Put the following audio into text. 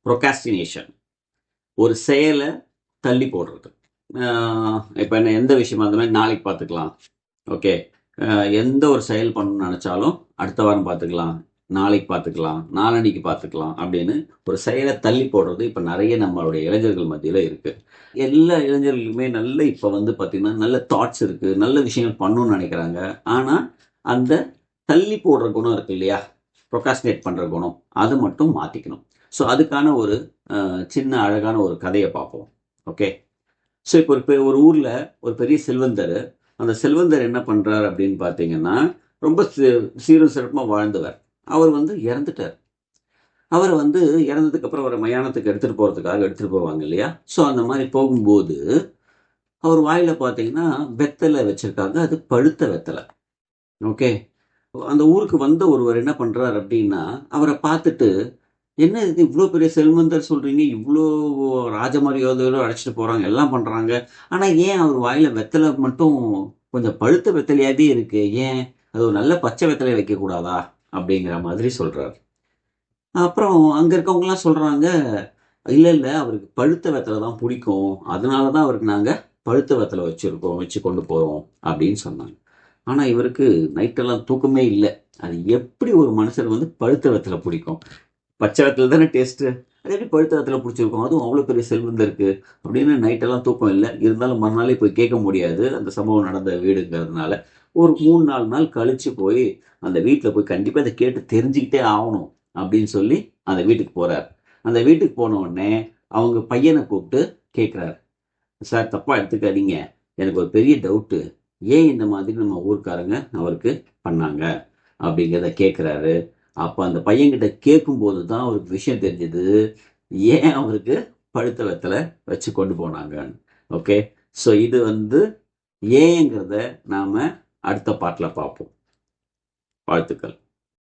Procrastination. ஒரு செயலை தள்ளி போடுறது. இப்போ என்ன எந்த விஷயமா இருந்தாலும் நாளைக்கு பார்த்துக்கலாம். ஓகே. எந்த ஒரு செயல் பண்ணணும்னு நினச்சாலும் அடுத்த வாரம் பார்த்துக்கலாம், நாளைக்கு பார்த்துக்கலாம், நாளன்னைக்கு பார்த்துக்கலாம் அப்படின்னு ஒரு செயலை தள்ளி போடுறது இப்போ நிறைய நம்மளுடைய இளைஞர்கள் மத்தியில் இருக்குது. எல்லா இளைஞர்களுக்குமே நல்ல இப்போ வந்து பார்த்திங்கன்னா நல்ல தாட்ஸ் இருக்குது, நல்ல விஷயங்கள் பண்ணணும்னு நினைக்கிறாங்க. ஆனால் அந்த தள்ளி போடுற குணம் இருக்கு இல்லையா, ப்ரொகாஸ்டினேட் பண்ணுற குணம், அதை மட்டும் மாற்றிக்கணும். ஸோ அதுக்கான ஒரு சின்ன அழகான ஒரு கதையை பார்ப்போம். ஓகே. ஸோ இப்போ ஒரு ஊரில் ஒரு பெரிய செல்வந்தர். அந்த செல்வந்தர் என்ன பண்ணுறார் அப்படின்னு பார்த்தீங்கன்னா, ரொம்ப சீரும் சிறப்புமாக வாழ்ந்தவர். அவர் வந்து இறந்துட்டார். அவர் வந்து இறந்ததுக்கப்புறம் அவரை மயானத்துக்கு எடுத்துகிட்டு போகிறதுக்காக எடுத்துகிட்டு போவாங்க இல்லையா. ஸோ அந்த மாதிரி போகும்போது அவர் வாயில் பார்த்தீங்கன்னா வெத்தலை வச்சுருக்காங்க. அது பழுத்த வெத்தலை. ஓகே. அந்த ஊருக்கு வந்த ஒருவர் என்ன பண்ணுறார் அப்படின்னா, அவரை பார்த்துட்டு, என்ன இது இவ்வளோ பெரிய செல்வந்தர் சொல்கிறீங்க, இவ்வளோ ராஜமரியாதையோடு அழைச்சிட்டு போகிறாங்க, எல்லாம் பண்ணுறாங்க. ஆனால் ஏன் அவர் வாயில் வெத்தலை மட்டும் கொஞ்சம் பழுத்த வெத்தலையாகவே இருக்குது, ஏன் அது ஒரு நல்ல பச்சை வெத்தலை வைக்கக்கூடாதா அப்படிங்கிற மாதிரி சொல்கிறார். அப்புறம் அங்கே இருக்கவங்கலாம் சொல்கிறாங்க, இல்லை இல்லை அவருக்கு பழுத்த வெத்தலை தான் பிடிக்கும், அதனால தான் அவருக்கு நாங்கள் பழுத்த வெத்தலை வச்சு கொண்டு போகிறோம் அப்படின்னு சொன்னாங்க. ஆனால் இவருக்கு நைட்டெல்லாம் தூக்கமே இல்லை. அது எப்படி ஒரு மனுஷனுக்கு வந்து பழுத்த வெத்தலை பிடிக்கும்? பச்சை வெத்தலை தானே டேஸ்ட்டு, அது எப்படி பழுத்த வெத்தலை பிடிச்சிருக்கும், அதுவும் அவ்வளோ பெரிய செல்வந்தம் இருக்குது அப்படின்னு நைட்டெல்லாம் தூக்கம் இல்லை. இருந்தாலும் மறுநாளே போய் கேட்க முடியாது, அந்த சம்பவம் நடந்த வீடுங்கிறதுனால. ஒரு 3-4 நாள் கழித்து போய் அந்த வீட்டில் போய் கண்டிப்பாக அதை கேட்டு தெரிஞ்சுக்கிட்டே ஆகணும் அப்படின்னு சொல்லி அந்த வீட்டுக்கு போகிறார். அந்த வீட்டுக்கு போன உடனே அவங்க பையனை கூப்பிட்டு கேட்குறாரு, சார் தப்பாக எடுத்துக்காதீங்க, எனக்கு ஒரு பெரிய டவுட்டு, ஏன் இந்த மாதிரி நம்ம ஊர்க்காரங்க அவருக்கு பண்ணாங்க அப்படிங்கிறத கேட்குறாரு. அப்போ அந்த பையன்கிட்ட கேட்கும்போது தான் அவருக்கு விஷயம் தெரிஞ்சது, ஏன் அவருக்கு பழுத்த வெத்தலை வச்சு கொண்டு போனாங்கன்னு. ஓகே. ஸோ இது வந்து ஏங்கிறத நாம் அடுத்த பாட்டில் பார்ப்போம். வாழ்த்துக்கள்.